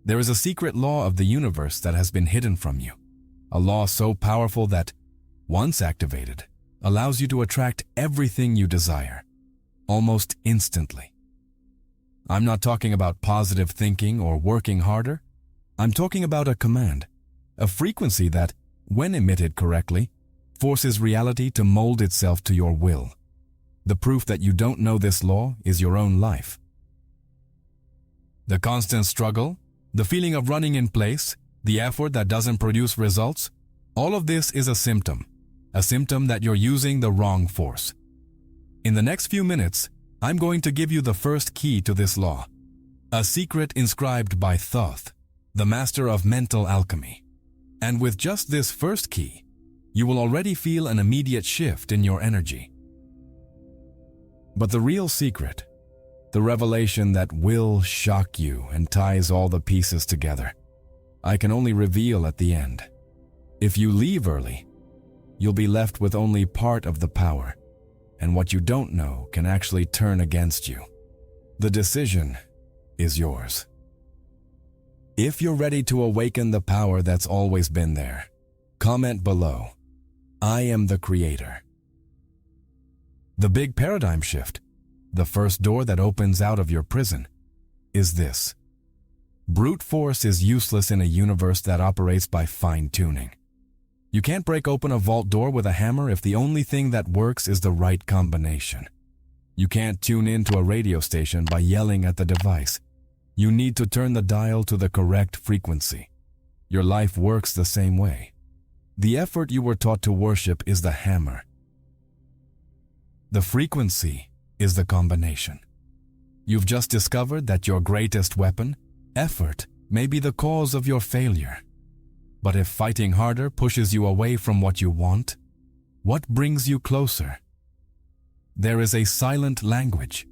There is a secret law of the universe that has been hidden from you, a law so powerful that, once activated, allows you to attract everything you desire, almost instantly. I'm not talking about positive thinking or working harder. I'm talking about a command, a frequency that, when emitted correctly, forces reality to mold itself to your will. The proof that you don't know this law is your own life. The constant struggle, the feeling of running in place, the effort that doesn't produce results, all of this is a symptom that you're using the wrong force. In the next few minutes, I'm going to give you the first key to this law, a secret inscribed by Thoth, the master of mental alchemy. And with just this first key, you will already feel an immediate shift in your energy. But the real secret, the revelation that will shock you and ties all the pieces together, I can only reveal at the end. If you leave early, you'll be left with only part of the power, and what you don't know can actually turn against you. The decision is yours. If you're ready to awaken the power that's always been there, comment below, "I am the creator." The big paradigm shift, the first door that opens out of your prison, is this. Brute force is useless in a universe that operates by fine-tuning. You can't break open a vault door with a hammer if the only thing that works is the right combination. You can't tune into a radio station by yelling at the device. You need to turn the dial to the correct frequency. Your life works the same way. The effort you were taught to worship is the hammer. The frequency is the combination. You've just discovered that your greatest weapon, effort, may be the cause of your failure. But if fighting harder pushes you away from what you want, what brings you closer? There is a silent language,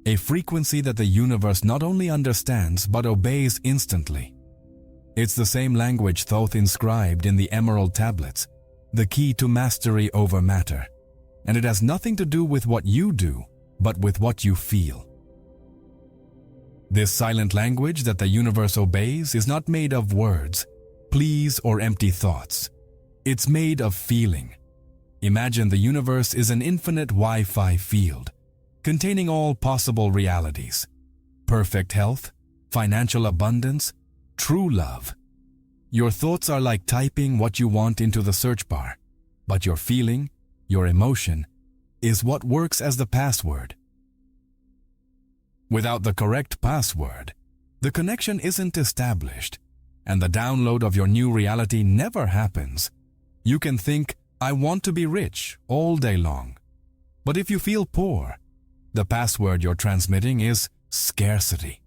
a frequency that the universe not only understands but obeys instantly. It's the same language Thoth inscribed in the emerald tablets, the key to mastery over matter, and it has nothing to do with what you do, but with what you feel. This silent language that the universe obeys is not made of words, pleas, or empty thoughts. It's made of feeling. Imagine the universe is an infinite Wi-Fi field, containing all possible realities: perfect health, financial abundance, true love. Your thoughts are like typing what you want into the search bar, but your feeling, your emotion, is what works as the password. Without the correct password, the connection isn't established, and the download of your new reality never happens. You can think, "I want to be rich," all day long. But if you feel poor, the password you're transmitting is scarcity.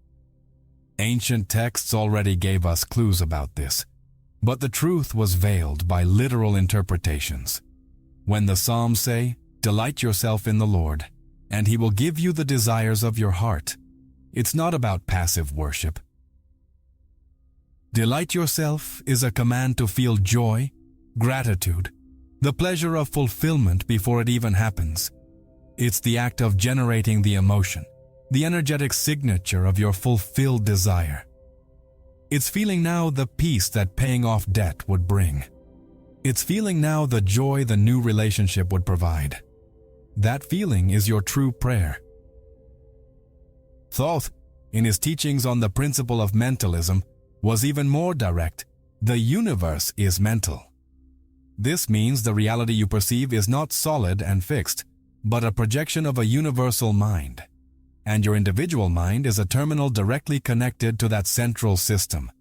Ancient texts already gave us clues about this, but the truth was veiled by literal interpretations. When the Psalms say, "Delight yourself in the Lord, and He will give you the desires of your heart," it's not about passive worship. Delight yourself is a command to feel joy, gratitude, the pleasure of fulfillment before it even happens. It's the act of generating the emotion, the energetic signature of your fulfilled desire. It's feeling now the peace that paying off debt would bring. It's feeling now the joy the new relationship would provide. That feeling is your true prayer. Thoth, in his teachings on the principle of mentalism, was even more direct. The universe is mental. This means the reality you perceive is not solid and fixed, but a projection of a universal mind. And your individual mind is a terminal directly connected to that central system.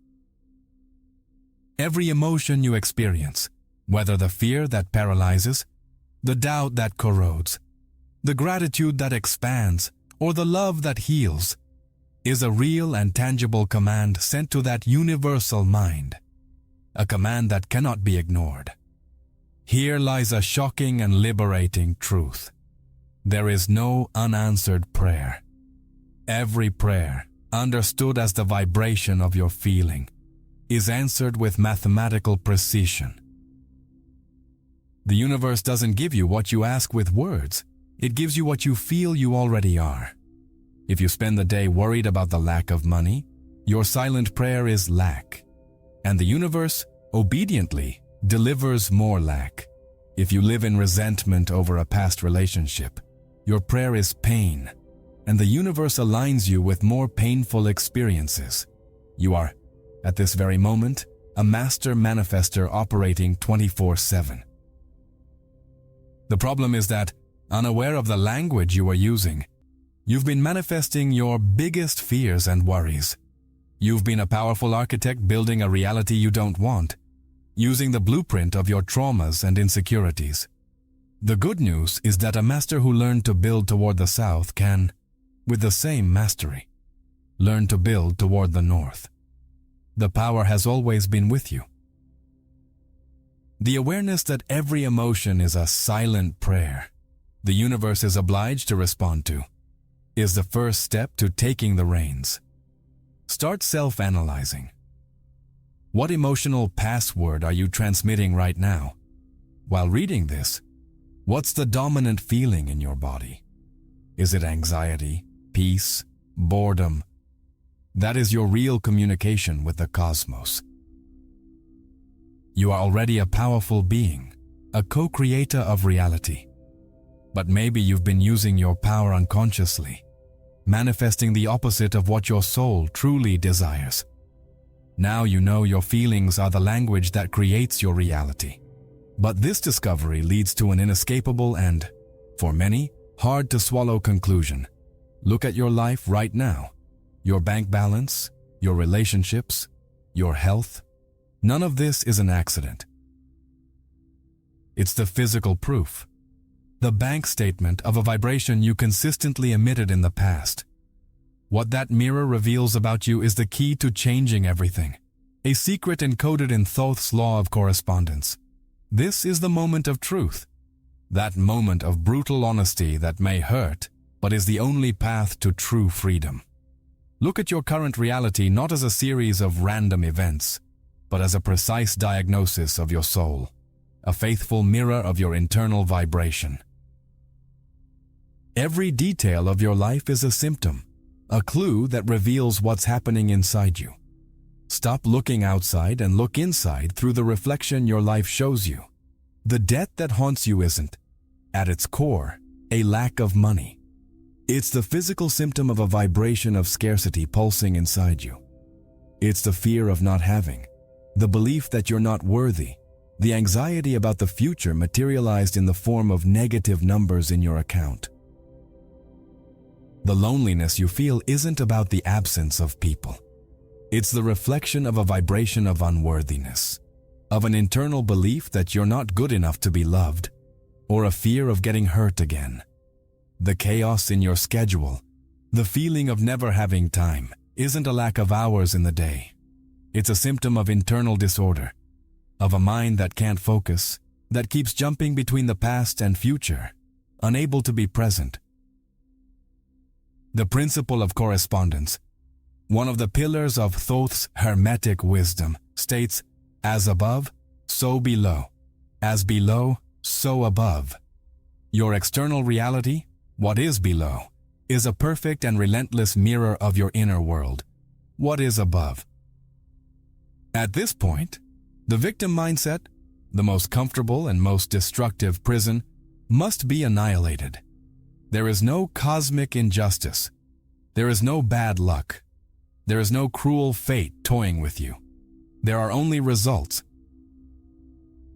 Every emotion you experience, whether the fear that paralyzes, the doubt that corrodes, the gratitude that expands, or the love that heals, is a real and tangible command sent to that universal mind, a command that cannot be ignored. Here lies a shocking and liberating truth. There is no unanswered prayer. Every prayer, understood as the vibration of your feeling, is answered with mathematical precision. The universe doesn't give you what you ask with words. It gives you what you feel you already are. If you spend the day worried about the lack of money, Your silent prayer is lack, and the universe obediently delivers more lack. If you live in resentment over a past relationship, your prayer is pain, and the universe aligns you with more painful experiences. You are, at this very moment, a master manifester operating 24/7. The problem is that, unaware of the language you are using, you've been manifesting your biggest fears and worries. You've been a powerful architect building a reality you don't want, using the blueprint of your traumas and insecurities. The good news is that a master who learned to build toward the south can, with the same mastery, learn to build toward the north. The power has always been with you. The awareness that every emotion is a silent prayer the universe is obliged to respond to is the first step to taking the reins. Start self-analyzing. What emotional password are you transmitting right now? While reading this, what's the dominant feeling in your body? Is it anxiety, peace, boredom? That is your real communication with the cosmos. You are already a powerful being, a co-creator of reality. But maybe you've been using your power unconsciously, manifesting the opposite of what your soul truly desires. Now you know your feelings are the language that creates your reality. But this discovery leads to an inescapable and, for many, hard-to-swallow conclusion. Look at your life right now. Your bank balance, your relationships, your health. None of this is an accident. It's the physical proof. The bank statement of a vibration you consistently emitted in the past. What that mirror reveals about you is the key to changing everything. A secret encoded in Thoth's law of correspondence. This is the moment of truth. That moment of brutal honesty that may hurt, but is the only path to true freedom. Look at your current reality not as a series of random events, but as a precise diagnosis of your soul, a faithful mirror of your internal vibration. Every detail of your life is a symptom, a clue that reveals what's happening inside you. Stop looking outside and look inside through the reflection your life shows you. The debt that haunts you isn't, at its core, a lack of money. It's the physical symptom of a vibration of scarcity pulsing inside you. It's the fear of not having, the belief that you're not worthy, the anxiety about the future materialized in the form of negative numbers in your account. The loneliness you feel isn't about the absence of people. It's the reflection of a vibration of unworthiness, of an internal belief that you're not good enough to be loved, or a fear of getting hurt again. The chaos in your schedule, the feeling of never having time, isn't a lack of hours in the day. It's a symptom of internal disorder, of a mind that can't focus, that keeps jumping between the past and future, unable to be present. The principle of correspondence, one of the pillars of Thoth's Hermetic wisdom, states, as above, so below. As below, so above. Your external reality, what is below, is a perfect and relentless mirror of your inner world. What is above? At this point, the victim mindset, the most comfortable and most destructive prison, must be annihilated. There is no cosmic injustice. There is no bad luck. There is no cruel fate toying with you. There are only results.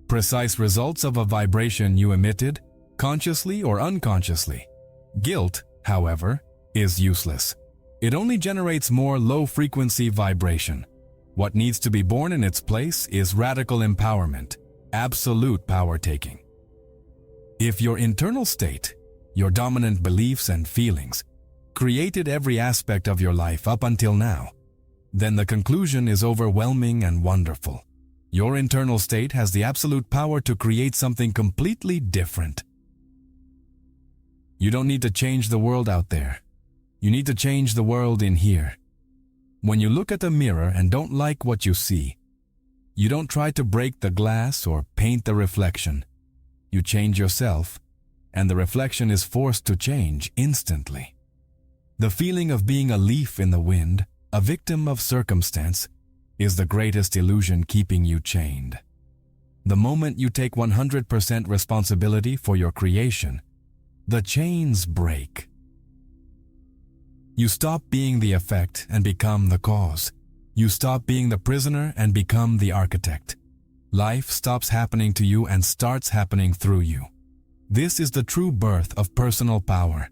Precise results of a vibration you emitted, consciously or unconsciously. Guilt, however, is useless. It only generates more low-frequency vibration. What needs to be born in its place is radical empowerment, absolute power-taking. If your internal state, your dominant beliefs and feelings, created every aspect of your life up until now, then the conclusion is overwhelming and wonderful. Your internal state has the absolute power to create something completely different. You don't need to change the world out there. You need to change the world in here. When you look at the mirror and don't like what you see, you don't try to break the glass or paint the reflection. You change yourself, and the reflection is forced to change instantly. The feeling of being a leaf in the wind, a victim of circumstance, is the greatest illusion keeping you chained. The moment you take 100% responsibility for your creation, the chains break. You stop being the effect and become the cause. You stop being the prisoner and become the architect. Life stops happening to you and starts happening through you. This is the true birth of personal power.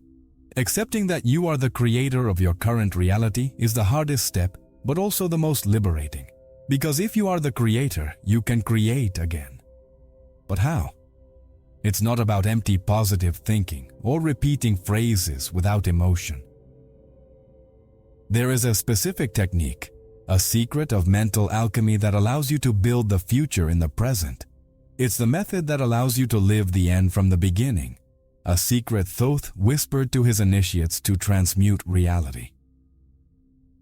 Accepting that you are the creator of your current reality is the hardest step, but also the most liberating. Because if you are the creator, you can create again. But how? It's not about empty positive thinking or repeating phrases without emotion. There is a specific technique, a secret of mental alchemy that allows you to build the future in the present. It's the method that allows you to live the end from the beginning, a secret Thoth whispered to his initiates to transmute reality.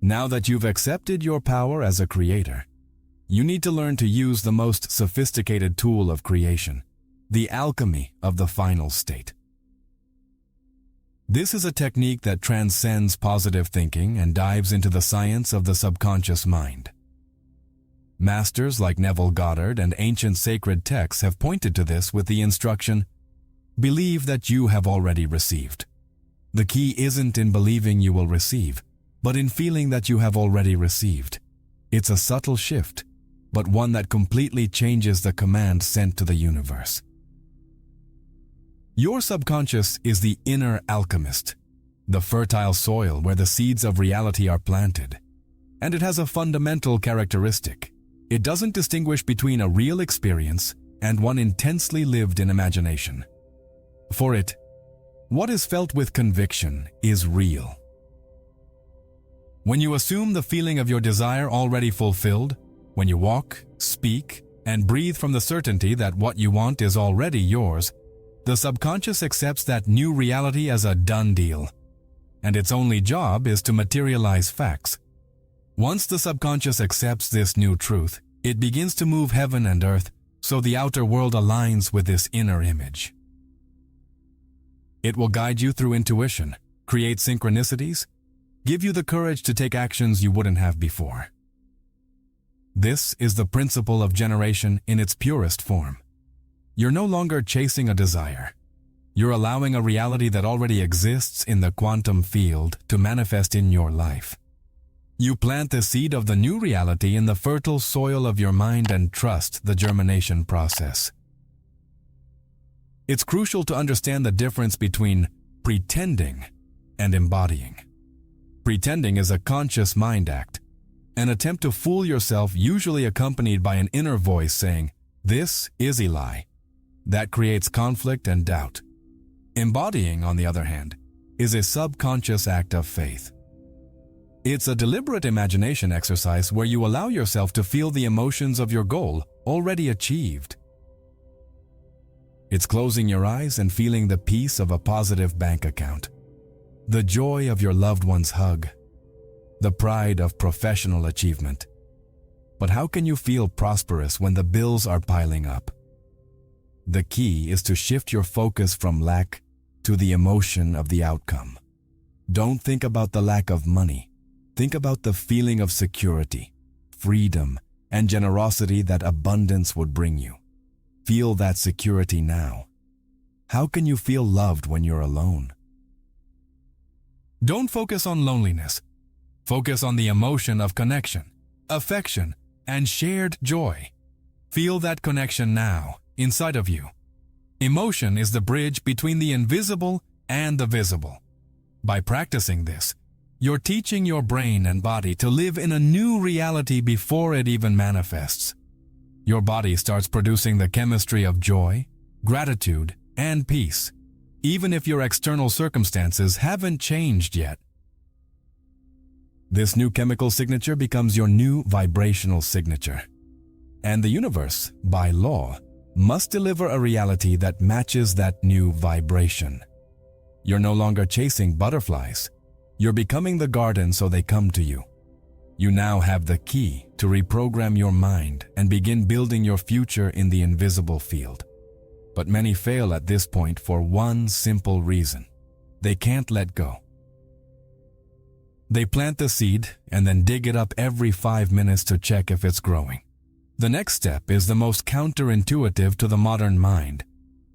Now that you've accepted your power as a creator, you need to learn to use the most sophisticated tool of creation, the alchemy of the final state. This is a technique that transcends positive thinking and dives into the science of the subconscious mind. Masters like Neville Goddard and ancient sacred texts have pointed to this with the instruction, "Believe that you have already received." The key isn't in believing you will receive, but in feeling that you have already received. It's a subtle shift, but one that completely changes the command sent to the universe. Your subconscious is the inner alchemist, the fertile soil where the seeds of reality are planted. And it has a fundamental characteristic. It doesn't distinguish between a real experience and one intensely lived in imagination. For it, what is felt with conviction is real. When you assume the feeling of your desire already fulfilled, when you walk, speak, and breathe from the certainty that what you want is already yours, the subconscious accepts that new reality as a done deal, and its only job is to materialize facts. Once the subconscious accepts this new truth, it begins to move heaven and earth so the outer world aligns with this inner image. It will guide you through intuition, create synchronicities, give you the courage to take actions you wouldn't have before. This is the principle of generation in its purest form. You're no longer chasing a desire. You're allowing a reality that already exists in the quantum field to manifest in your life. You plant the seed of the new reality in the fertile soil of your mind and trust the germination process. It's crucial to understand the difference between pretending and embodying. Pretending is a conscious mind act, an attempt to fool yourself usually accompanied by an inner voice saying, "This is a lie." That creates conflict and doubt. Embodying, on the other hand, is a subconscious act of faith. It's a deliberate imagination exercise where you allow yourself to feel the emotions of your goal already achieved. It's closing your eyes and feeling the peace of a positive bank account, the joy of your loved one's hug, the pride of professional achievement. But how can you feel prosperous when the bills are piling up? The key is to shift your focus from lack to the emotion of the outcome. Don't think about the lack of money. Think about the feeling of security, freedom, and generosity that abundance would bring you. Feel that security now. How can you feel loved when you're alone? Don't focus on loneliness. Focus on the emotion of connection, affection, and shared joy. Feel that connection now, inside of you. Emotion is the bridge between the invisible and the visible. By practicing this, you're teaching your brain and body to live in a new reality before it even manifests. Your body starts producing the chemistry of joy, gratitude, and peace, even if your external circumstances haven't changed yet. This new chemical signature becomes your new vibrational signature. And the universe, by law, must deliver a reality that matches that new vibration. You're no longer chasing butterflies. You're becoming the garden so they come to you. You now have the key to reprogram your mind and begin building your future in the invisible field. But many fail at this point for one simple reason. They can't let go. They plant the seed and then dig it up every 5 minutes to check if it's growing. The next step is the most counterintuitive to the modern mind,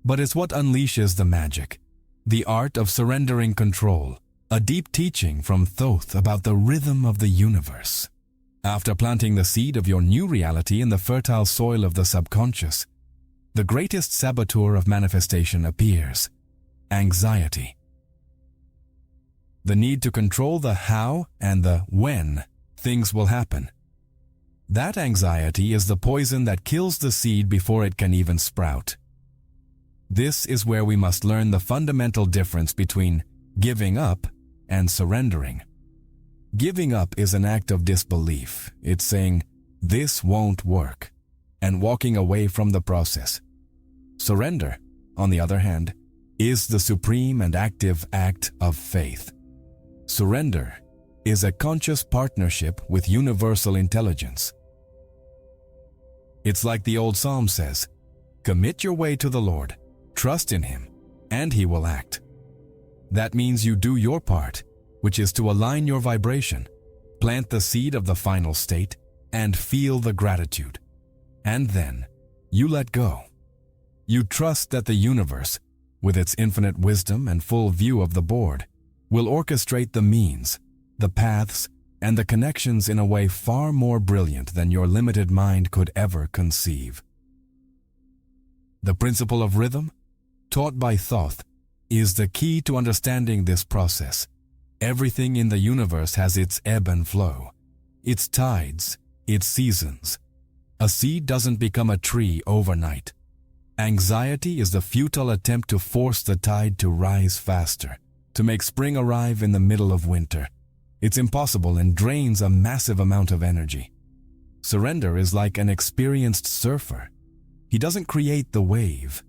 but it's what unleashes the magic, the art of surrendering control, a deep teaching from Thoth about the rhythm of the universe. After planting the seed of your new reality in the fertile soil of the subconscious, the greatest saboteur of manifestation appears: anxiety. The need to control the how and the when things will happen. That anxiety is the poison that kills the seed before it can even sprout. This is where we must learn the fundamental difference between giving up and surrendering. Giving up is an act of disbelief. It's saying, "This won't work," and walking away from the process. Surrender, on the other hand, is the supreme and active act of faith. Surrender is a conscious partnership with universal intelligence. It's like the old psalm says, "Commit your way to the Lord, trust in Him, and He will act." That means you do your part, which is to align your vibration, plant the seed of the final state, and feel the gratitude. And then, you let go. You trust that the universe, with its infinite wisdom and full view of the board, will orchestrate the means, the paths, and the connections in a way far more brilliant than your limited mind could ever conceive. The principle of rhythm, taught by Thoth, is the key to understanding this process. Everything in the universe has its ebb and flow, its tides, its seasons. A seed doesn't become a tree overnight. Anxiety is the futile attempt to force the tide to rise faster, to make spring arrive in the middle of winter. It's impossible and drains a massive amount of energy. Surrender is like an experienced surfer. He doesn't create the wave.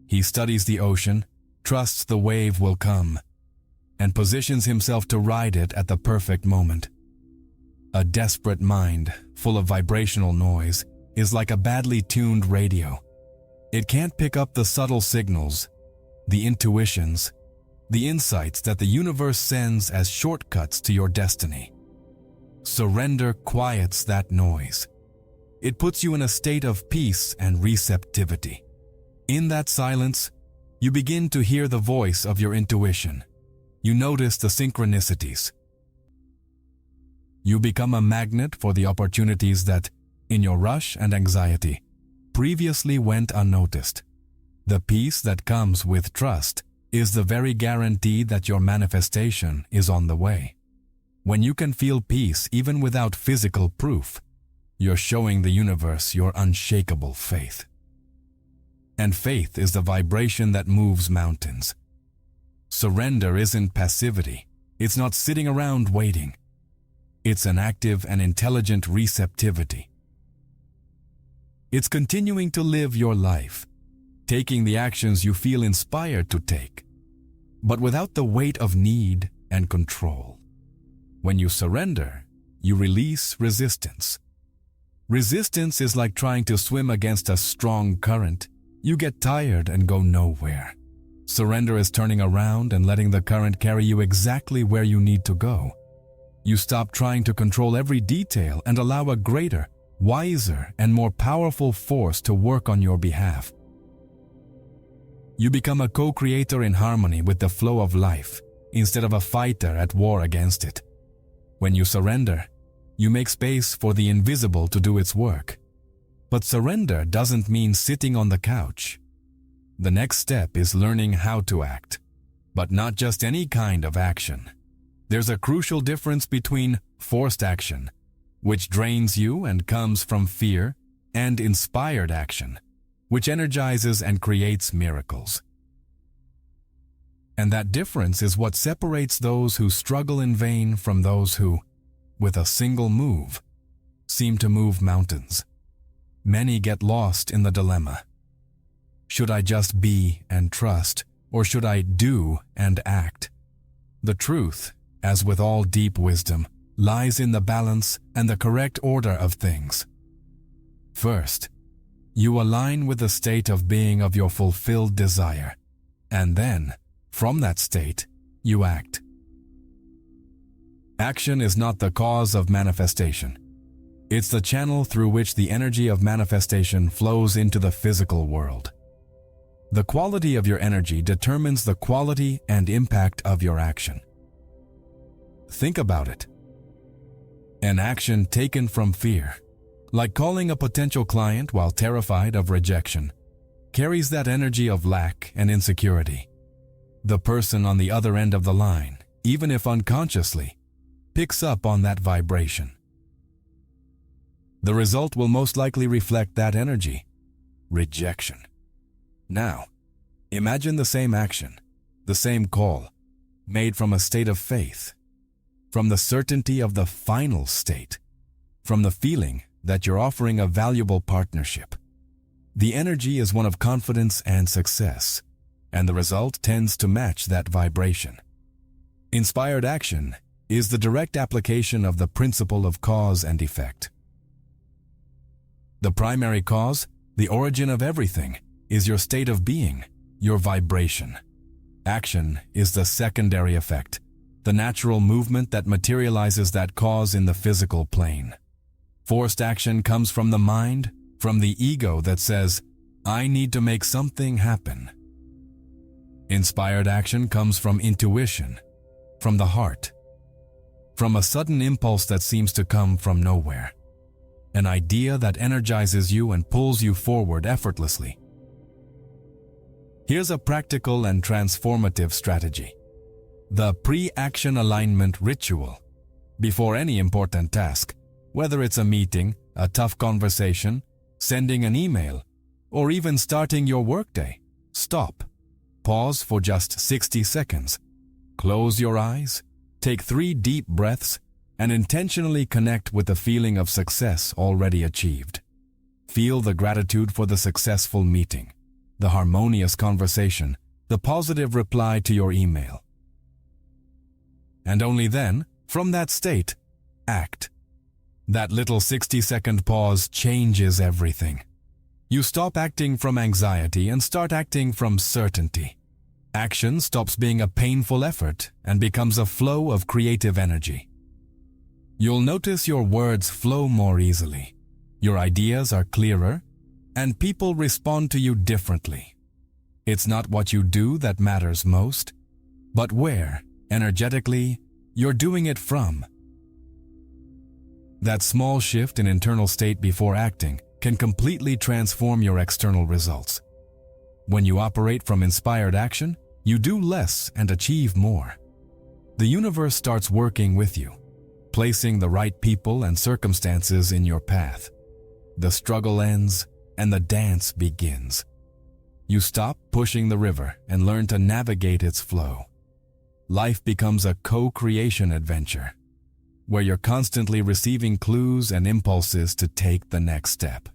He studies the ocean, trusts the wave will come, and positions himself to ride it at the perfect moment. A desperate mind, full of vibrational noise, is like a badly tuned radio. It can't pick up the subtle signals, the intuitions, the insights that the universe sends as shortcuts to your destiny. Surrender quiets that noise. It puts you in a state of peace and receptivity. In that silence, you begin to hear the voice of your intuition. You notice the synchronicities. You become a magnet for the opportunities that, in your rush and anxiety, previously went unnoticed. The peace that comes with trust is the very guarantee that your manifestation is on the way. When you can feel peace even without physical proof, you're showing the universe your unshakable faith. And faith is the vibration that moves mountains. Surrender isn't passivity. It's not sitting around waiting. It's an active and intelligent receptivity. It's continuing to live your life, taking the actions you feel inspired to take, but without the weight of need and control. When you surrender, you release resistance. Resistance is like trying to swim against a strong current. You get tired and go nowhere. Surrender is turning around and letting the current carry you exactly where you need to go. You stop trying to control every detail and allow a greater, wiser, and more powerful force to work on your behalf. You become a co-creator in harmony with the flow of life, instead of a fighter at war against it. When you surrender, you make space for the invisible to do its work. But surrender doesn't mean sitting on the couch. The next step is learning how to act, but not just any kind of action. There's a crucial difference between forced action, which drains you and comes from fear, and inspired action, which energizes and creates miracles. And that difference is what separates those who struggle in vain from those who, with a single move, seem to move mountains. Many get lost in the dilemma. Should I just be and trust, or should I do and act? The truth, as with all deep wisdom, lies in the balance and the correct order of things. First, you align with the state of being of your fulfilled desire, and then, from that state, you act. Action is not the cause of manifestation. It's the channel through which the energy of manifestation flows into the physical world. The quality of your energy determines the quality and impact of your action. Think about it. An action taken from fear, like calling a potential client while terrified of rejection, carries that energy of lack and insecurity. The person on the other end of the line, even if unconsciously, picks up on that vibration. The result will most likely reflect that energy: rejection. Now, imagine the same action, the same call, made from a state of faith, from the certainty of the final state, from the feeling that you're offering a valuable partnership. The energy is one of confidence and success, and the result tends to match that vibration. Inspired action is the direct application of the principle of cause and effect. The primary cause, the origin of everything, is your state of being, your vibration. Action is the secondary effect, the natural movement that materializes that cause in the physical plane. Forced action comes from the mind, from the ego that says, "I need to make something happen." Inspired action comes from intuition, from the heart, from a sudden impulse that seems to come from nowhere. An idea that energizes you and pulls you forward effortlessly. Here's a practical and transformative strategy. The pre-action alignment ritual. Before any important task, whether it's a meeting, a tough conversation, sending an email, or even starting your workday, stop. Pause for just 60 seconds. Close your eyes, take 3 deep breaths, and intentionally connect with the feeling of success already achieved. Feel the gratitude for the successful meeting, the harmonious conversation, the positive reply to your email. And only then, from that state, act. That little 60-second pause changes everything. You stop acting from anxiety and start acting from certainty. Action stops being a painful effort and becomes a flow of creative energy. You'll notice your words flow more easily, your ideas are clearer, and people respond to you differently. It's not what you do that matters most, but where, energetically, you're doing it from. That small shift in internal state before acting can completely transform your external results. When you operate from inspired action, you do less and achieve more. The universe starts working with you, placing the right people and circumstances in your path. The struggle ends and the dance begins. You stop pushing the river and learn to navigate its flow. Life becomes a co-creation adventure, where you're constantly receiving clues and impulses to take the next step.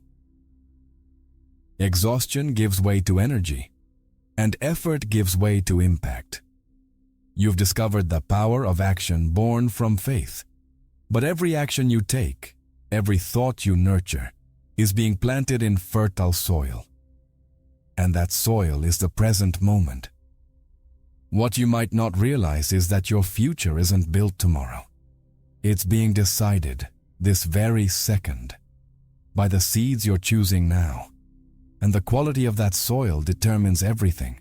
Exhaustion gives way to energy, and effort gives way to impact. You've discovered the power of action born from faith. But every action you take, every thought you nurture, is being planted in fertile soil. And that soil is the present moment. What you might not realize is that your future isn't built tomorrow. It's being decided this very second by the seeds you're choosing now. And the quality of that soil determines everything.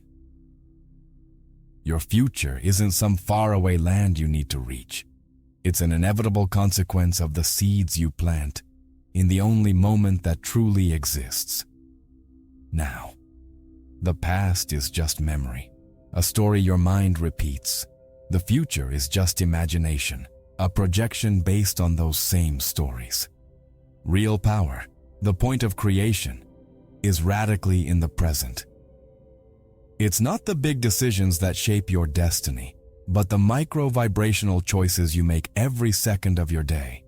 Your future isn't some faraway land you need to reach. It's an inevitable consequence of the seeds you plant in the only moment that truly exists. Now, the past is just memory, a story your mind repeats. The future is just imagination, a projection based on those same stories. Real power, the point of creation, is radically in the present. It's not the big decisions that shape your destiny, but the micro-vibrational choices you make every second of your day.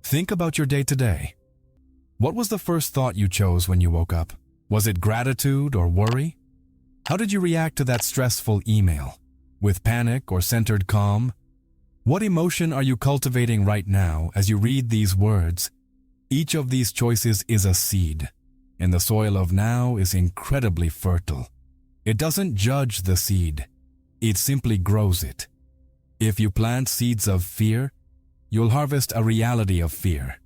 Think about your day today. What was the first thought you chose when you woke up? Was it gratitude or worry? How did you react to that stressful email? With panic or centered calm? What emotion are you cultivating right now as you read these words? Each of these choices is a seed, and the soil of now is incredibly fertile. It doesn't judge the seed. It simply grows it. If you plant seeds of fear, you'll harvest a reality of fear.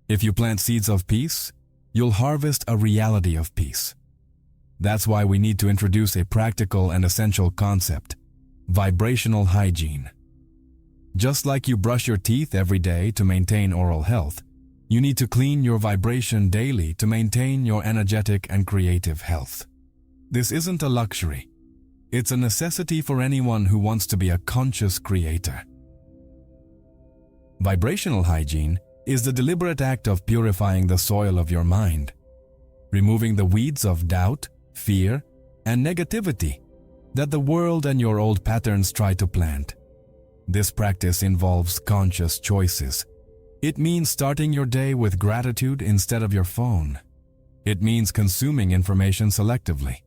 If you plant seeds of peace, you'll harvest a reality of peace. That's why we need to introduce a practical and essential concept: vibrational hygiene. Just like you brush your teeth every day to maintain oral health, you need to clean your vibration daily to maintain your energetic and creative health. This isn't a luxury. It's a necessity for anyone who wants to be a conscious creator. Vibrational hygiene is the deliberate act of purifying the soil of your mind, removing the weeds of doubt, fear, and negativity that the world and your old patterns try to plant. This practice involves conscious choices. It means starting your day with gratitude instead of your phone. It means consuming information selectively,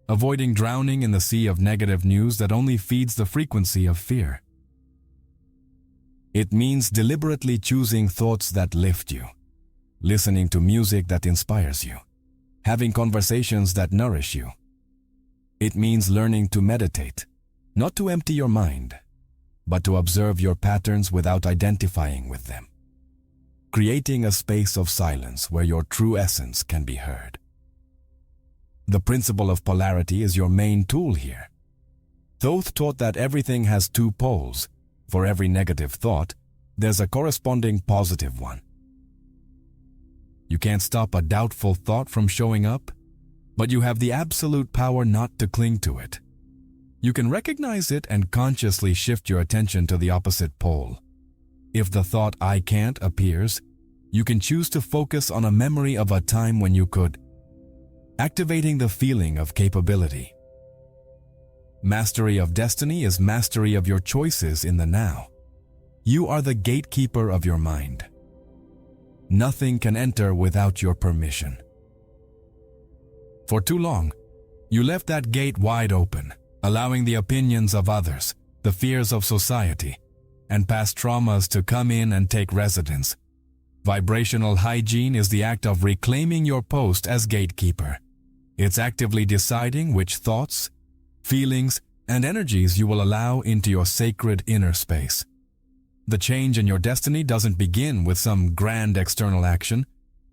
avoiding drowning in the sea of negative news that only feeds the frequency of fear. It means deliberately choosing thoughts that lift you, listening to music that inspires you, having conversations that nourish you. It means learning to meditate, not to empty your mind, but to observe your patterns without identifying with them, creating a space of silence where your true essence can be heard. The principle of polarity is your main tool here. Thoth taught that everything has two poles. For every negative thought, there's a corresponding positive one. You can't stop a doubtful thought from showing up, but you have the absolute power not to cling to it. You can recognize it and consciously shift your attention to the opposite pole. If the thought "I can't" appears, you can choose to focus on a memory of a time when you could, activating the feeling of capability. Mastery of destiny is mastery of your choices in the now. You are the gatekeeper of your mind. Nothing can enter without your permission. For too long, you left that gate wide open, allowing the opinions of others, the fears of society, and past traumas to come in and take residence. Vibrational hygiene is the act of reclaiming your post as gatekeeper. It's actively deciding which thoughts, feelings, and energies you will allow into your sacred inner space. The change in your destiny doesn't begin with some grand external action,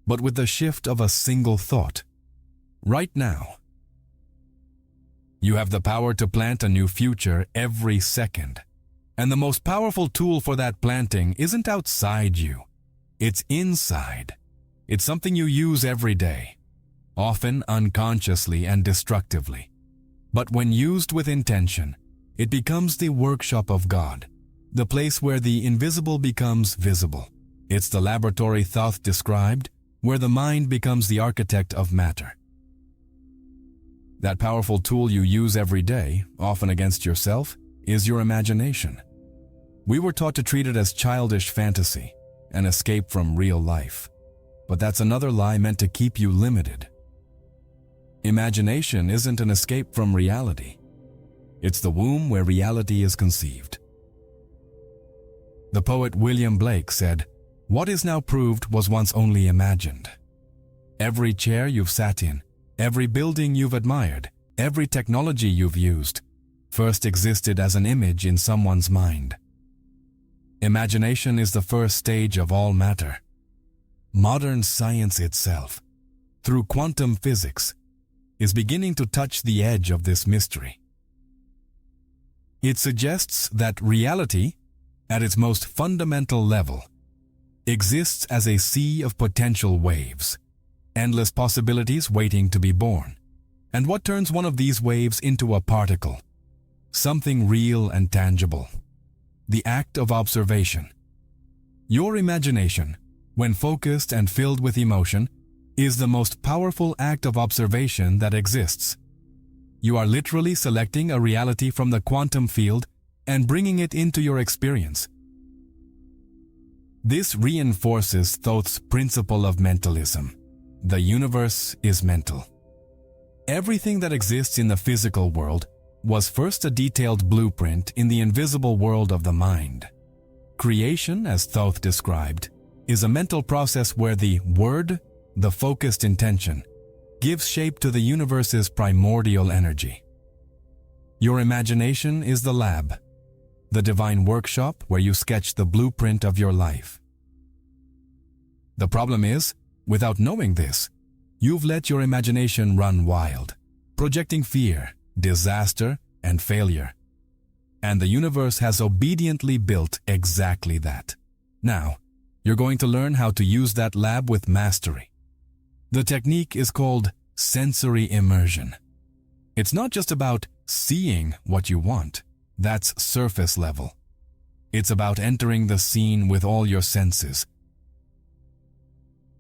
but with the shift of a single thought. Right now, you have the power to plant a new future every second. And the most powerful tool for that planting isn't outside you. It's inside. It's something you use every day, often unconsciously and destructively. But when used with intention, it becomes the workshop of God, the place where the invisible becomes visible. It's the laboratory Thoth described, where the mind becomes the architect of matter. That powerful tool you use every day, often against yourself, is your imagination. We were taught to treat it as childish fantasy, an escape from real life. But that's another lie meant to keep you limited. Imagination isn't an escape from reality. It's the womb where reality is conceived. The poet William Blake said, "What is now proved was once only imagined." Every chair you've sat in, every building you've admired, every technology you've used, first existed as an image in someone's mind. Imagination is the first stage of all matter. Modern science itself, through quantum physics, is beginning to touch the edge of this mystery. It suggests that reality, at its most fundamental level, exists as a sea of potential waves, endless possibilities waiting to be born. And what turns one of these waves into a particle? Something real and tangible. The act of observation. Your imagination, when focused and filled with emotion, is the most powerful act of observation that exists. You are literally selecting a reality from the quantum field and bringing it into your experience. This reinforces Thoth's principle of mentalism. The universe is mental. Everything that exists in the physical world was first a detailed blueprint in the invisible world of the mind. Creation, as Thoth described, is a mental process where the word, the focused intention, gives shape to the universe's primordial energy. Your imagination is the lab, the divine workshop where you sketch the blueprint of your life. The problem is, without knowing this, you've let your imagination run wild, projecting fear, disaster, and failure. And the universe has obediently built exactly that. Now, you're going to learn how to use that lab with mastery. The technique is called sensory immersion. It's not just about seeing what you want. That's surface level. It's about entering the scene with all your senses.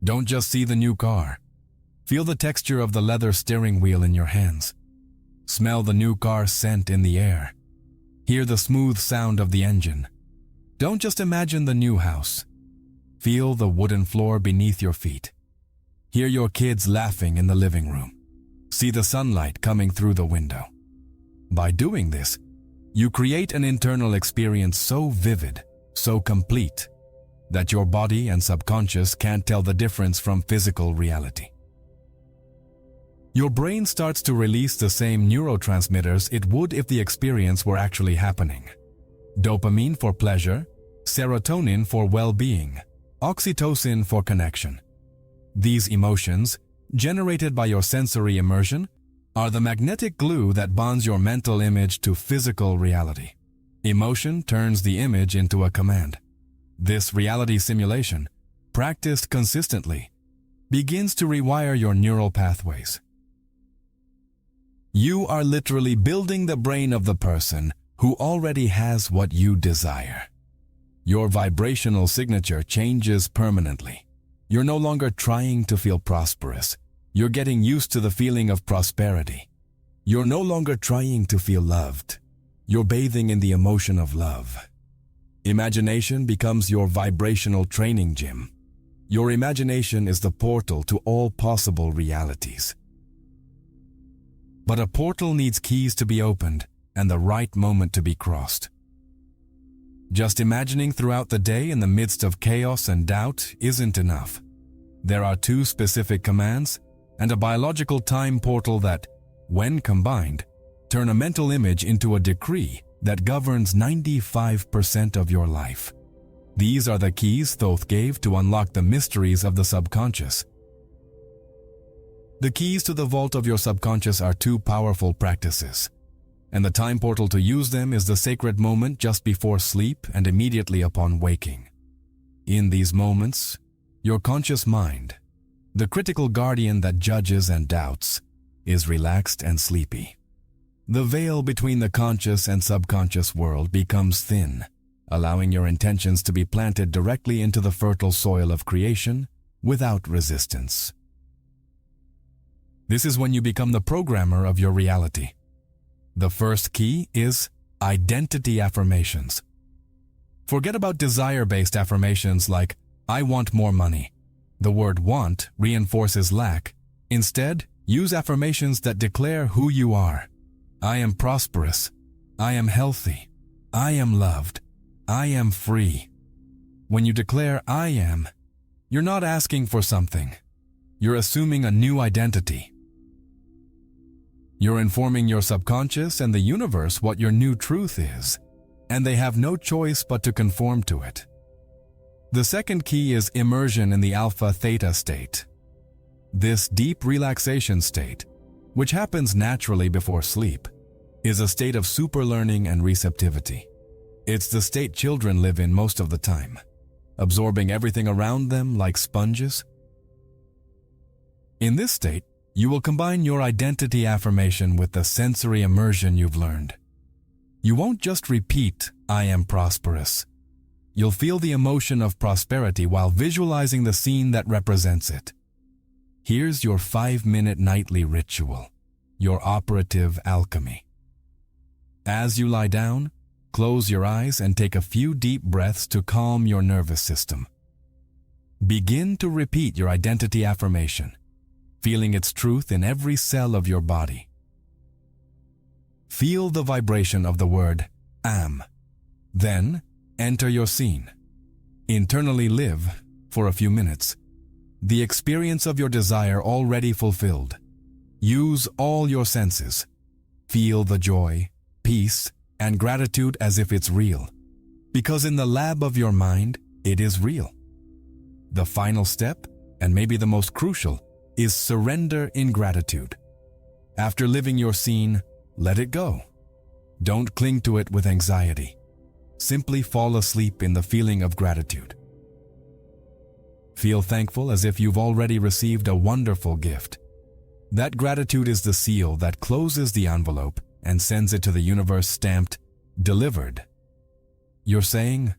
Don't just see the new car. Feel the texture of the leather steering wheel in your hands. Smell the new car's scent in the air. Hear the smooth sound of the engine. Don't just imagine the new house. Feel the wooden floor beneath your feet. Hear your kids laughing in the living room. See the sunlight coming through the window. By doing this, you create an internal experience so vivid, so complete, that your body and subconscious can't tell the difference from physical reality. Your brain starts to release the same neurotransmitters it would if the experience were actually happening. Dopamine for pleasure, serotonin for well-being, oxytocin for connection. These emotions, generated by your sensory immersion, are the magnetic glue that bonds your mental image to physical reality. Emotion turns the image into a command. This reality simulation, practiced consistently, begins to rewire your neural pathways. You are literally building the brain of the person who already has what you desire. Your vibrational signature changes permanently. You're no longer trying to feel prosperous. You're getting used to the feeling of prosperity. You're no longer trying to feel loved. You're bathing in the emotion of love. Imagination becomes your vibrational training gym. Your imagination is the portal to all possible realities. But a portal needs keys to be opened and the right moment to be crossed. Just imagining throughout the day in the midst of chaos and doubt isn't enough. There are two specific commands and a biological time portal that, when combined, turn a mental image into a decree that governs 95% of your life. These are the keys Thoth gave to unlock the mysteries of the subconscious. The keys to the vault of your subconscious are two powerful practices, and the time portal to use them is the sacred moment just before sleep and immediately upon waking. In these moments, your conscious mind, the critical guardian that judges and doubts, is relaxed and sleepy. The veil between the conscious and subconscious world becomes thin, allowing your intentions to be planted directly into the fertile soil of creation without resistance. This is when you become the programmer of your reality. The first key is identity affirmations. Forget about desire-based affirmations like, I want more money. The word want reinforces lack. Instead, use affirmations that declare who you are. I am prosperous. I am healthy. I am loved. I am free. When you declare I am, you're not asking for something. You're assuming a new identity. You're informing your subconscious and the universe what your new truth is, and they have no choice but to conform to it. The second key is immersion in the alpha-theta state. This deep relaxation state, which happens naturally before sleep, is a state of super-learning and receptivity. It's the state children live in most of the time, absorbing everything around them like sponges. In this state, you will combine your identity affirmation with the sensory immersion you've learned. You won't just repeat, I am prosperous. You'll feel the emotion of prosperity while visualizing the scene that represents it. Here's your 5-minute nightly ritual, your operative alchemy. As you lie down, close your eyes and take a few deep breaths to calm your nervous system. Begin to repeat your identity affirmation, feeling its truth in every cell of your body. Feel the vibration of the word am. Then, enter your scene. Internally live, for a few minutes, the experience of your desire already fulfilled. Use all your senses. Feel the joy, peace, and gratitude as if it's real. Because in the lab of your mind, it is real. The final step, and maybe the most crucial, is surrender in gratitude. After living your scene, let it go. Don't cling to it with anxiety. Simply fall asleep in the feeling of gratitude. Feel thankful as if you've already received a wonderful gift. That gratitude is the seal that closes the envelope and sends it to the universe stamped, delivered. You're saying,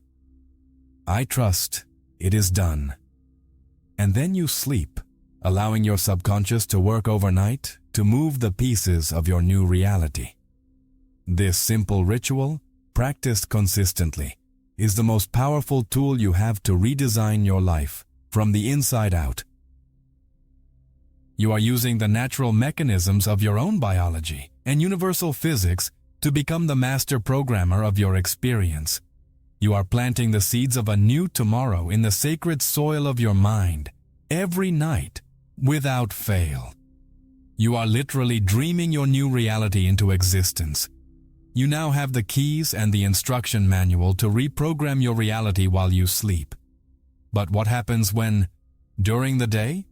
I trust, it is done. And then you sleep, allowing your subconscious to work overnight to move the pieces of your new reality. This simple ritual, practiced consistently, is the most powerful tool you have to redesign your life from the inside out. You are using the natural mechanisms of your own biology and universal physics to become the master programmer of your experience. You are planting the seeds of a new tomorrow in the sacred soil of your mind, every night, without fail. You are literally dreaming your new reality into existence. You now have the keys and the instruction manual to reprogram your reality while you sleep. But what happens when, during the day,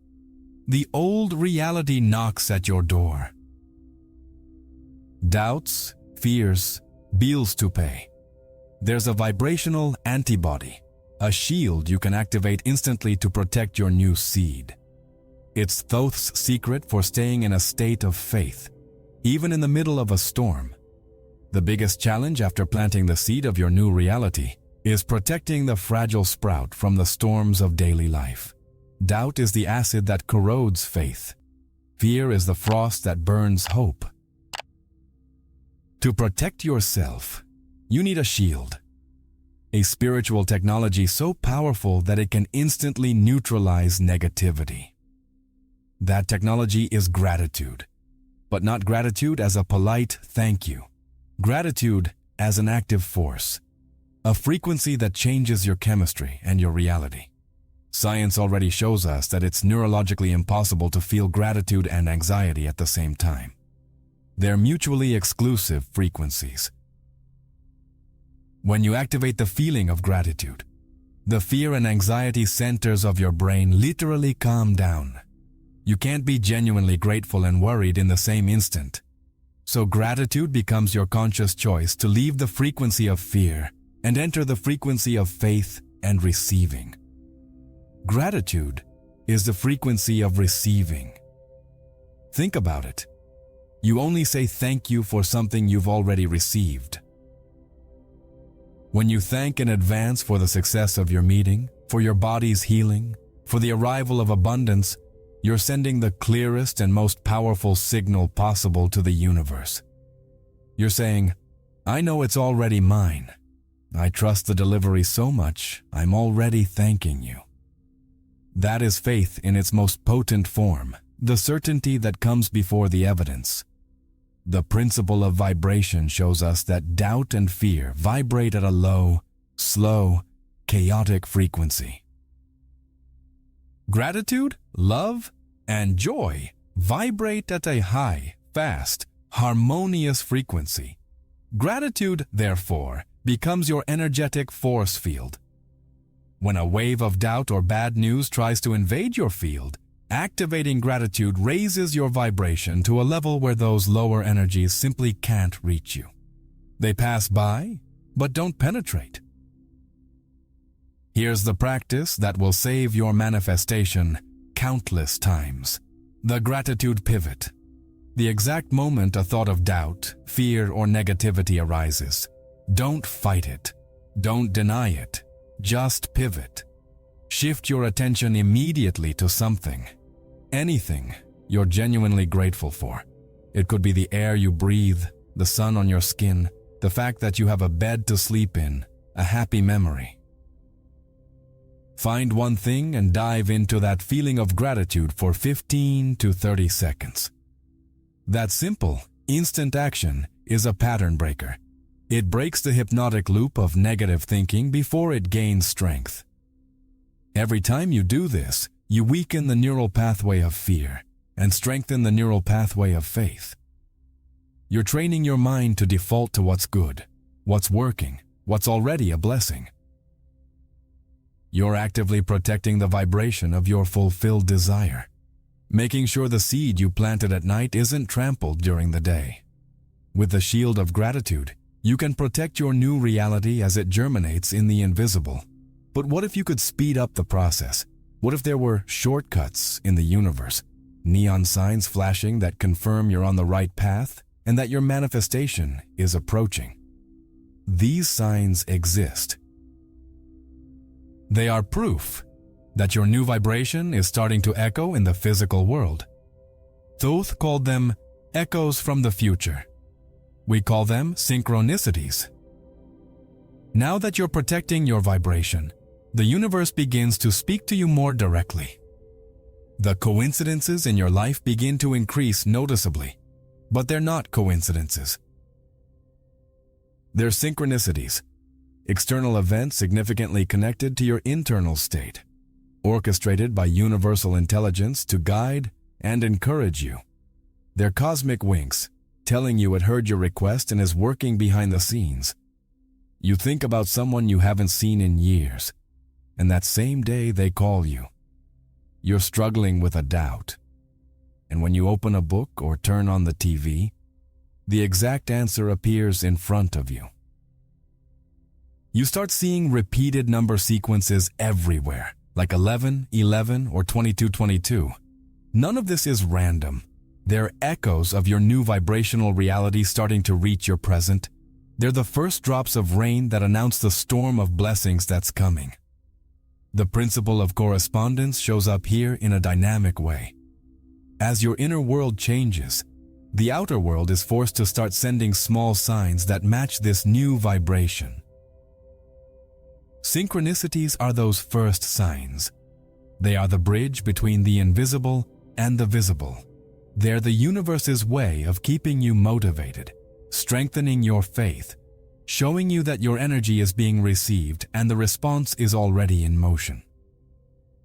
the old reality knocks at your door? Doubts, fears, bills to pay. There's a vibrational antibody, a shield you can activate instantly to protect your new seed. It's Thoth's secret for staying in a state of faith, even in the middle of a storm. The biggest challenge after planting the seed of your new reality is protecting the fragile sprout from the storms of daily life. Doubt is the acid that corrodes faith. Fear is the frost that burns hope. To protect yourself, you need a shield. A spiritual technology so powerful that it can instantly neutralize negativity. That technology is gratitude, but not gratitude as a polite thank you. Gratitude as an active force, a frequency that changes your chemistry and your reality. Science already shows us that it's neurologically impossible to feel gratitude and anxiety at the same time. They're mutually exclusive frequencies. When you activate the feeling of gratitude, the fear and anxiety centers of your brain literally calm down. You can't be genuinely grateful and worried in the same instant. So gratitude becomes your conscious choice to leave the frequency of fear and enter the frequency of faith and receiving. Gratitude is the frequency of receiving. Think about it. You only say thank you for something you've already received. When you thank in advance for the success of your meeting, for your body's healing, for the arrival of abundance, you're sending the clearest and most powerful signal possible to the universe. You're saying, I know it's already mine. I trust the delivery so much, I'm already thanking you. That is faith in its most potent form, the certainty that comes before the evidence. The principle of vibration shows us that doubt and fear vibrate at a low, slow, chaotic frequency. Gratitude, love, and joy vibrate at a high, fast, harmonious frequency. Gratitude, therefore, becomes your energetic force field. When a wave of doubt or bad news tries to invade your field, activating gratitude raises your vibration to a level where those lower energies simply can't reach you. They pass by, but don't penetrate. Here's the practice that will save your manifestation countless times. The gratitude pivot. The exact moment a thought of doubt, fear, or negativity arises, don't fight it. Don't deny it. Just pivot. Shift your attention immediately to something, anything you're genuinely grateful for. It could be the air you breathe, the sun on your skin, the fact that you have a bed to sleep in, a happy memory. Find one thing and dive into that feeling of gratitude for 15 to 30 seconds. That simple, instant action is a pattern breaker. It breaks the hypnotic loop of negative thinking before it gains strength. Every time you do this, you weaken the neural pathway of fear and strengthen the neural pathway of faith. You're training your mind to default to what's good, what's working, what's already a blessing. You're actively protecting the vibration of your fulfilled desire, making sure the seed you planted at night isn't trampled during the day. With the shield of gratitude, you can protect your new reality as it germinates in the invisible. But what if you could speed up the process? What if there were shortcuts in the universe? Neon signs flashing that confirm you're on the right path and that your manifestation is approaching. These signs exist. They are proof that your new vibration is starting to echo in the physical world. Thoth called them echoes from the future. We call them synchronicities. Now that you're protecting your vibration, the universe begins to speak to you more directly. The coincidences in your life begin to increase noticeably, but they're not coincidences. They're synchronicities, external events significantly connected to your internal state, orchestrated by universal intelligence to guide and encourage you. They're cosmic winks, telling you it heard your request and is working behind the scenes. You think about someone you haven't seen in years, and that same day they call you. You're struggling with a doubt, and when you open a book or turn on the TV, the exact answer appears in front of you. You start seeing repeated number sequences everywhere, like 11, 11, or 22, 22. None of this is random. They're echoes of your new vibrational reality starting to reach your present. They're the first drops of rain that announce the storm of blessings that's coming. The principle of correspondence shows up here in a dynamic way. As your inner world changes, the outer world is forced to start sending small signs that match this new vibration. Synchronicities are those first signs. They are the bridge between the invisible and the visible. They're the universe's way of keeping you motivated, strengthening your faith, showing you that your energy is being received and the response is already in motion.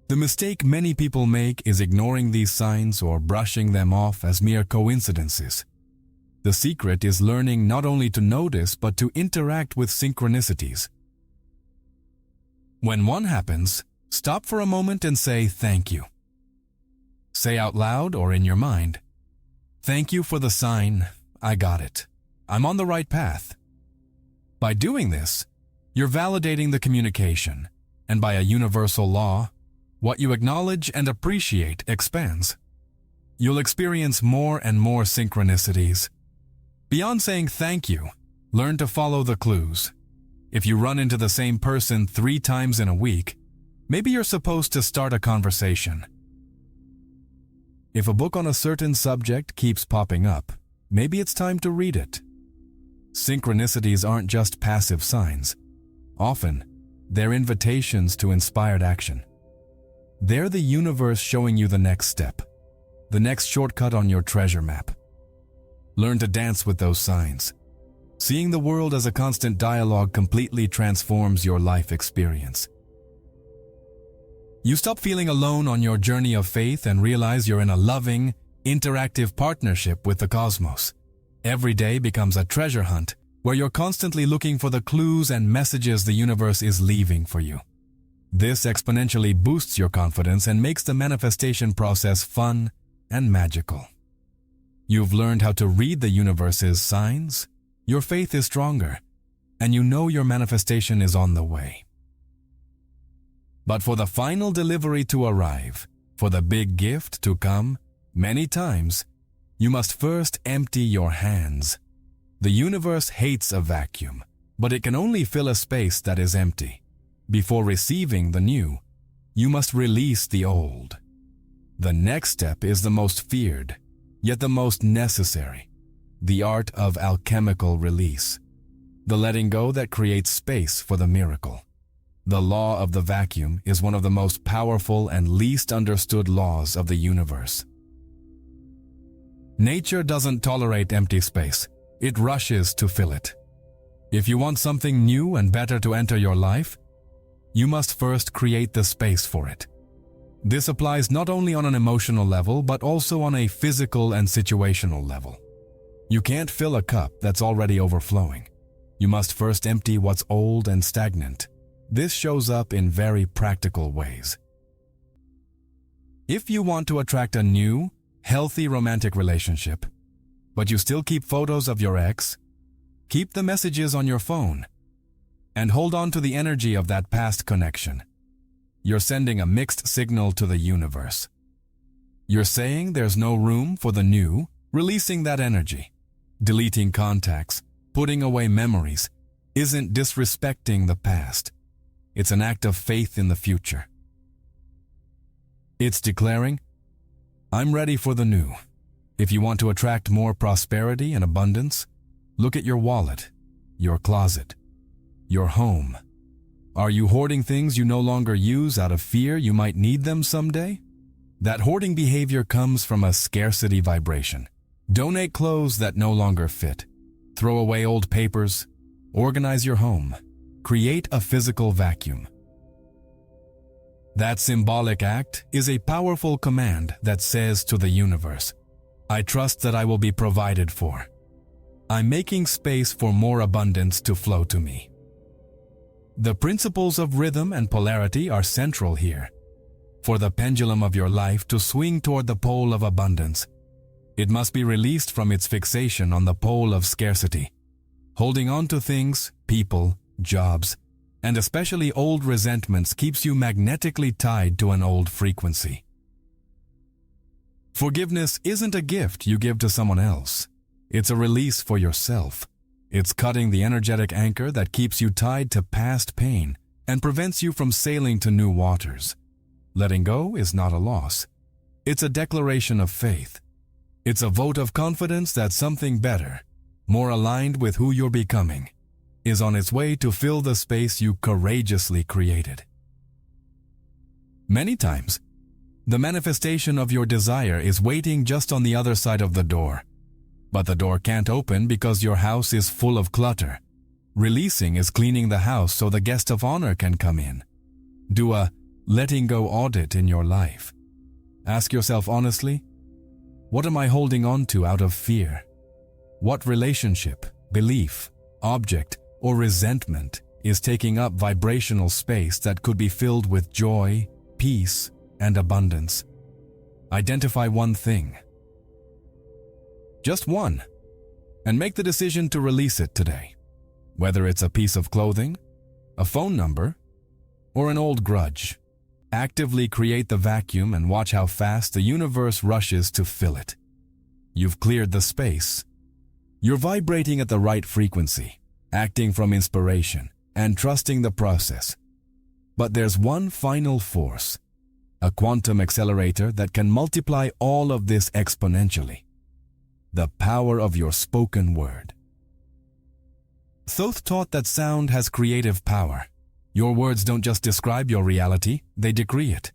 The mistake many people make is ignoring these signs or brushing them off as mere coincidences. The secret is learning not only to notice but to interact with synchronicities. When one happens, stop for a moment and say thank you. Say out loud or in your mind, "Thank you for the sign, I got it. I'm on the right path." By doing this, you're validating the communication, and by a universal law, what you acknowledge and appreciate expands. You'll experience more and more synchronicities. Beyond saying thank you, learn to follow the clues. If you run into the same person 3 times in a week, maybe you're supposed to start a conversation. If a book on a certain subject keeps popping up, maybe it's time to read it. Synchronicities aren't just passive signs. Often, they're invitations to inspired action. They're the universe showing you the next step, the next shortcut on your treasure map. Learn to dance with those signs. Seeing the world as a constant dialogue completely transforms your life experience. You stop feeling alone on your journey of faith and realize you're in a loving, interactive partnership with the cosmos. Every day becomes a treasure hunt where you're constantly looking for the clues and messages the universe is leaving for you. This exponentially boosts your confidence and makes the manifestation process fun and magical. You've learned how to read the universe's signs, your faith is stronger, and you know your manifestation is on the way. But for the final delivery to arrive, for the big gift to come, many times, you must first empty your hands. The universe hates a vacuum, but it can only fill a space that is empty. Before receiving the new, you must release the old. The next step is the most feared, yet the most necessary. The art of alchemical release. The letting go that creates space for the miracle. The law of the vacuum is one of the most powerful and least understood laws of the universe. Nature doesn't tolerate empty space. It rushes to fill it. If you want something new and better to enter your life, you must first create the space for it. This applies not only on an emotional level, but also on a physical and situational level. You can't fill a cup that's already overflowing. You must first empty what's old and stagnant. This shows up in very practical ways. If you want to attract a new, healthy romantic relationship, but you still keep photos of your ex, keep the messages on your phone, and hold on to the energy of that past connection. You're sending a mixed signal to the universe. You're saying there's no room for the new, releasing that energy. Deleting contacts, putting away memories, isn't disrespecting the past. It's an act of faith in the future. It's declaring, I'm ready for the new. If you want to attract more prosperity and abundance, look at your wallet, your closet, your home. Are you hoarding things you no longer use out of fear you might need them someday? That hoarding behavior comes from a scarcity vibration. Donate clothes that no longer fit. Throw away old papers. Organize your home. Create a physical vacuum. That symbolic act is a powerful command that says to the universe, I trust that I will be provided for. I'm making space for more abundance to flow to me. The principles of rhythm and polarity are central here. For the pendulum of your life to swing toward the pole of abundance, it must be released from its fixation on the pole of scarcity. Holding on to things, people, jobs, and especially old resentments keeps you magnetically tied to an old frequency. Forgiveness isn't a gift you give to someone else. It's a release for yourself. It's cutting the energetic anchor that keeps you tied to past pain and prevents you from sailing to new waters. Letting go is not a loss. It's a declaration of faith. It's a vote of confidence that something better, more aligned with who you're becoming, is on its way to fill the space you courageously created. Many times, the manifestation of your desire is waiting just on the other side of the door. But the door can't open because your house is full of clutter. Releasing is cleaning the house so the guest of honor can come in. Do a letting go audit in your life. Ask yourself honestly, what am I holding on to out of fear? What relationship, belief, object, or resentment is taking up vibrational space that could be filled with joy, peace, and abundance? Identify one thing. Just one, and make the decision to release it today. Whether it's a piece of clothing, a phone number, or an old grudge. Actively create the vacuum and watch how fast the universe rushes to fill it. You've cleared the space. You're vibrating at the right frequency, acting from inspiration, and trusting the process. But there's one final force, a quantum accelerator that can multiply all of this exponentially. The power of your spoken word. Thoth taught that sound has creative power. Your words don't just describe your reality, they decree it.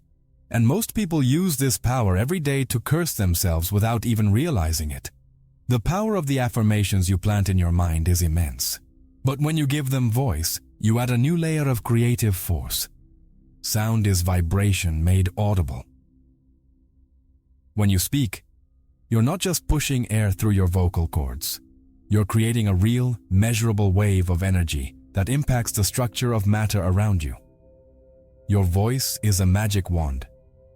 And most people use this power every day to curse themselves without even realizing it. The power of the affirmations you plant in your mind is immense. But when you give them voice, you add a new layer of creative force. Sound is vibration made audible. When you speak, you're not just pushing air through your vocal cords. You're creating a real, measurable wave of energy that impacts the structure of matter around you. Your voice is a magic wand,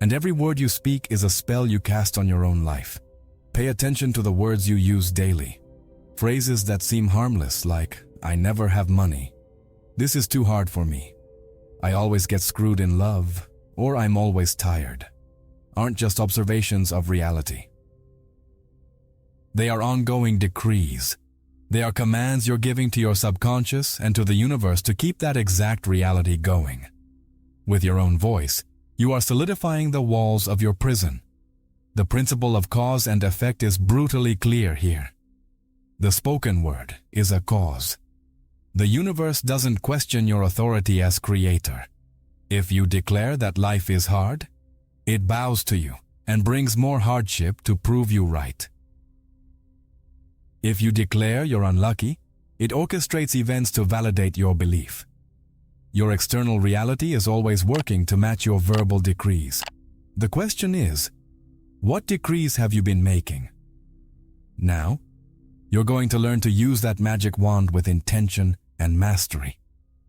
and every word you speak is a spell you cast on your own life. Pay attention to the words you use daily. Phrases that seem harmless like, I never have money. This is too hard for me. I always get screwed in love, or I'm always tired, aren't just observations of reality. They are ongoing decrees. They are commands you're giving to your subconscious and to the universe to keep that exact reality going. With your own voice, you are solidifying the walls of your prison. The principle of cause and effect is brutally clear here. The spoken word is a cause. The universe doesn't question your authority as creator. If you declare that life is hard, it bows to you and brings more hardship to prove you right. If you declare you're unlucky, it orchestrates events to validate your belief. Your external reality is always working to match your verbal decrees. The question is, what decrees have you been making? Now, You're going to learn to use that magic wand with intention and mastery.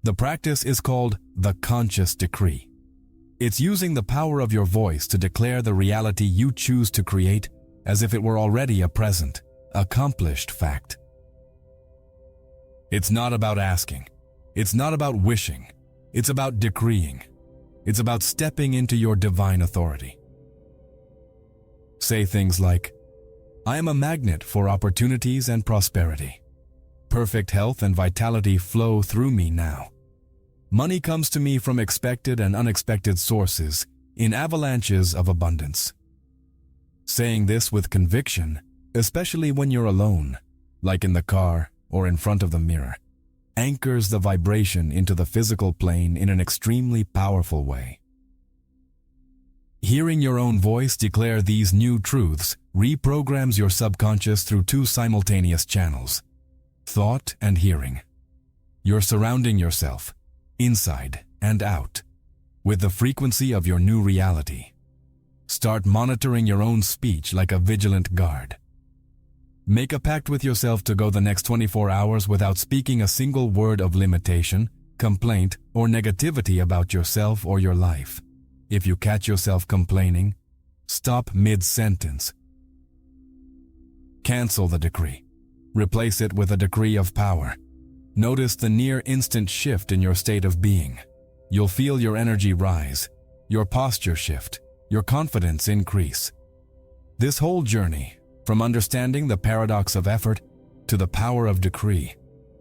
The practice is called the conscious decree. It's using the power of your voice to declare the reality you choose to create as if it were already a present, accomplished fact. It's not about asking. It's not about wishing. It's about decreeing. It's about stepping into your divine authority. Say things like, I am a magnet for opportunities and prosperity. Perfect health and vitality flow through me now. Money comes to me from expected and unexpected sources in avalanches of abundance. Saying this with conviction, especially when you're alone, like in the car or in front of the mirror, anchors the vibration into the physical plane in an extremely powerful way. Hearing your own voice declare these new truths reprograms your subconscious through two simultaneous channels, thought and hearing. You're surrounding yourself, inside and out, with the frequency of your new reality. Start monitoring your own speech like a vigilant guard. Make a pact with yourself to go the next 24 hours without speaking a single word of limitation, complaint, or negativity about yourself or your life. If you catch yourself complaining, stop mid-sentence. Cancel the decree. Replace it with a decree of power. Notice the near-instant shift in your state of being. You'll feel your energy rise, your posture shift, your confidence increase. This whole journey, from understanding the paradox of effort to the power of decree,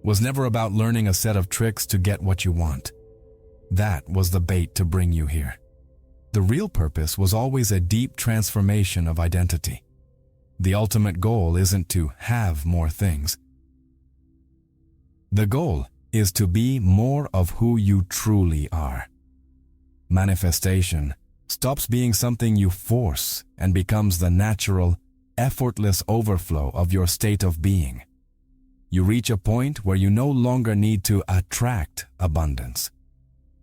was never about learning a set of tricks to get what you want. That was the bait to bring you here. The real purpose was always a deep transformation of identity. The ultimate goal isn't to have more things. The goal is to be more of who you truly are. Manifestation stops being something you force and becomes the natural, effortless overflow of your state of being. You reach a point where you no longer need to attract abundance.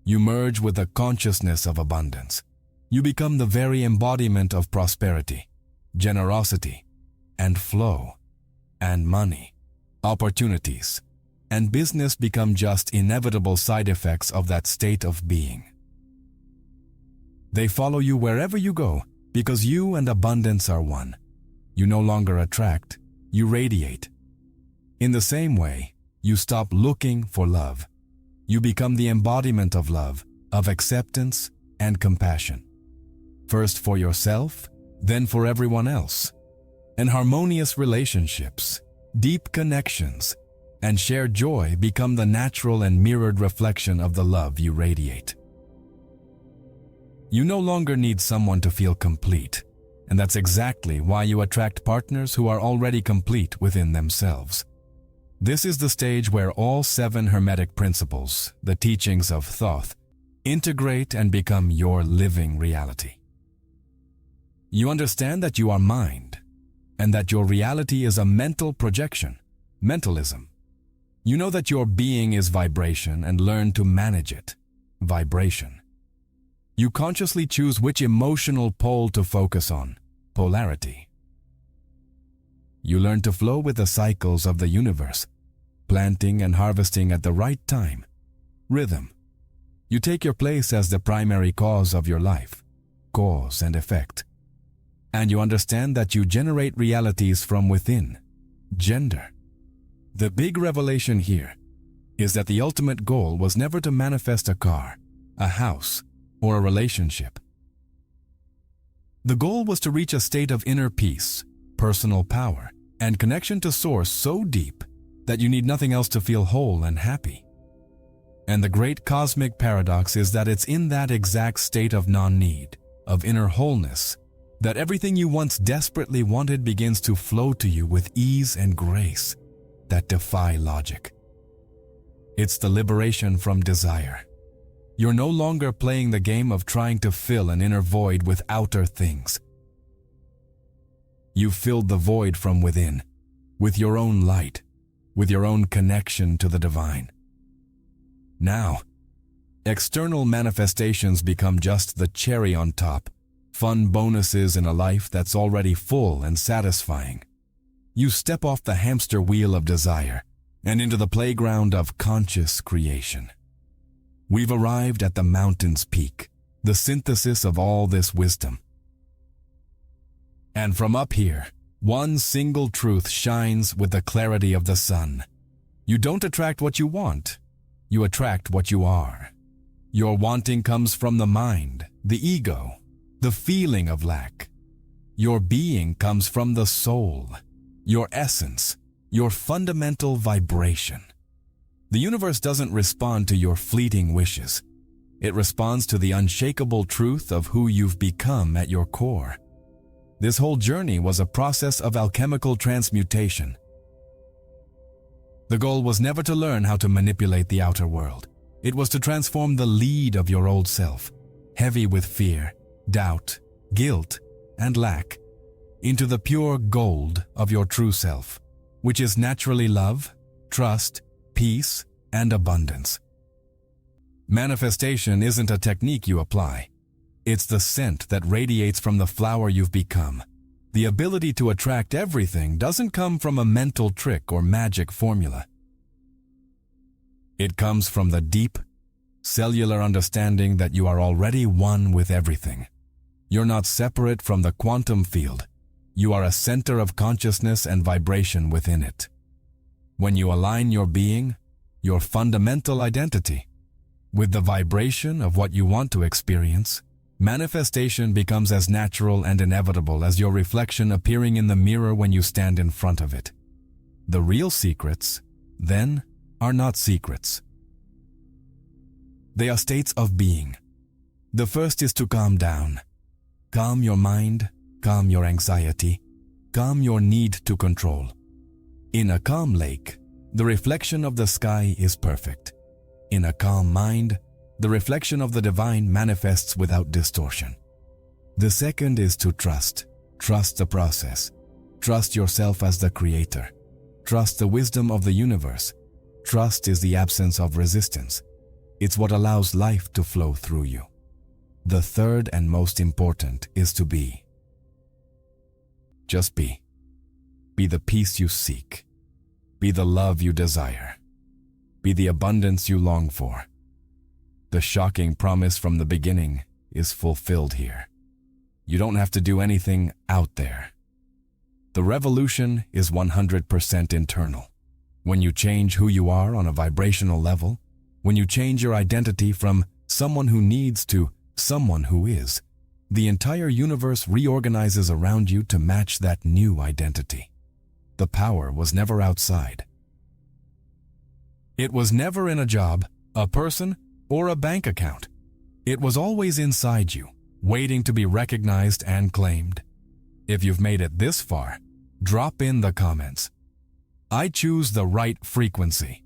You merge with the consciousness of abundance. You become the very embodiment of prosperity, generosity, and flow, and money, opportunities, and business become just inevitable side effects of that state of being. They follow you wherever you go because you and abundance are one. You no longer attract, you radiate. In the same way, you stop looking for love. You become the embodiment of love, of acceptance and compassion. First for yourself, then for everyone else. And harmonious relationships, deep connections, and shared joy become the natural and mirrored reflection of the love you radiate. You no longer need someone to feel complete, and that's exactly why you attract partners who are already complete within themselves. This is the stage where all 7 Hermetic principles, the teachings of Thoth, integrate and become your living reality. You understand that you are mind, and that your reality is a mental projection, mentalism. You know that your being is vibration and learn to manage it, vibration. You consciously choose which emotional pole to focus on, polarity. You learn to flow with the cycles of the universe, planting and harvesting at the right time, rhythm. You take your place as the primary cause of your life, cause and effect. And you understand that you generate realities from within, gender. The big revelation here is that the ultimate goal was never to manifest a car, a house, or a relationship. The goal was to reach a state of inner peace, personal power, and connection to Source so deep that you need nothing else to feel whole and happy. And the great cosmic paradox is that it's in that exact state of non-need, of inner wholeness, that everything you once desperately wanted begins to flow to you with ease and grace that defy logic. It's the liberation from desire. You're no longer playing the game of trying to fill an inner void with outer things. You've filled the void from within, with your own light, with your own connection to the divine. Now, external manifestations become just the cherry on top, fun bonuses in a life that's already full and satisfying. you step off the hamster wheel of desire and into the playground of conscious creation. We've arrived at the mountain's peak, the synthesis of all this wisdom. And from up here, one single truth shines with the clarity of the sun. You don't attract what you want, you attract what you are. Your wanting comes from the mind, the ego, the feeling of lack. Your being comes from the soul, your essence, your fundamental vibration. The universe doesn't respond to your fleeting wishes. It responds to the unshakable truth of who you've become at your core. This whole journey was a process of alchemical transmutation. The goal was never to learn how to manipulate the outer world. It was to transform the lead of your old self, heavy with fear, doubt, guilt, and lack, into the pure gold of your true self, which is naturally love, trust, peace, and abundance. Manifestation isn't a technique you apply. It's the scent that radiates from the flower you've become. The ability to attract everything doesn't come from a mental trick or magic formula. It comes from the deep, cellular understanding that you are already one with everything. You're not separate from the quantum field. You are a center of consciousness and vibration within it. When you align your being, your fundamental identity, with the vibration of what you want to experience, manifestation becomes as natural and inevitable as your reflection appearing in the mirror when you stand in front of it. The real secrets, then, are not secrets. They are states of being. The first is to calm down. Calm your mind, calm your anxiety, calm your need to control. In a calm lake, the reflection of the sky is perfect. In a calm mind, the reflection of the divine manifests without distortion. The second is to trust. Trust the process. Trust yourself as the creator. Trust the wisdom of the universe. Trust is the absence of resistance. It's what allows life to flow through you. The third and most important is to be. Just be. Be the peace you seek. Be the love you desire. Be the abundance you long for. The shocking promise from the beginning is fulfilled here. You don't have to do anything out there. The revolution is 100% internal. When you change who you are on a vibrational level, when you change your identity from someone who needs to someone who is, the entire universe reorganizes around you to match that new identity. The power was never outside. It was never in a job, a person, or a bank account. It was always inside you, waiting to be recognized and claimed. If you've made it this far, drop in the comments. I choose the right frequency.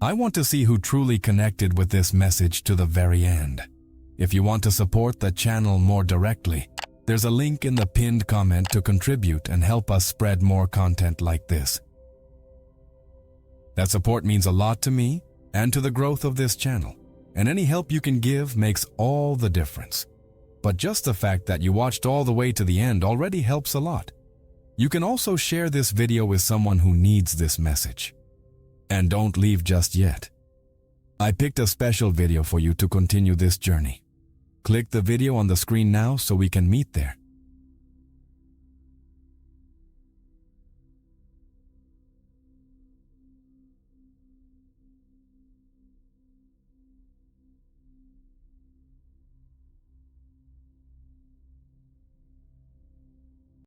I want to see who truly connected with this message to the very end. If you want to support the channel more directly, there's a link in the pinned comment to contribute and help us spread more content like this. That support means a lot to me and to the growth of this channel, and any help you can give makes all the difference. But just the fact that you watched all the way to the end already helps a lot. You can also share this video with someone who needs this message. And don't leave just yet. I picked a special video for you to continue this journey. Click the video on the screen now so we can meet there.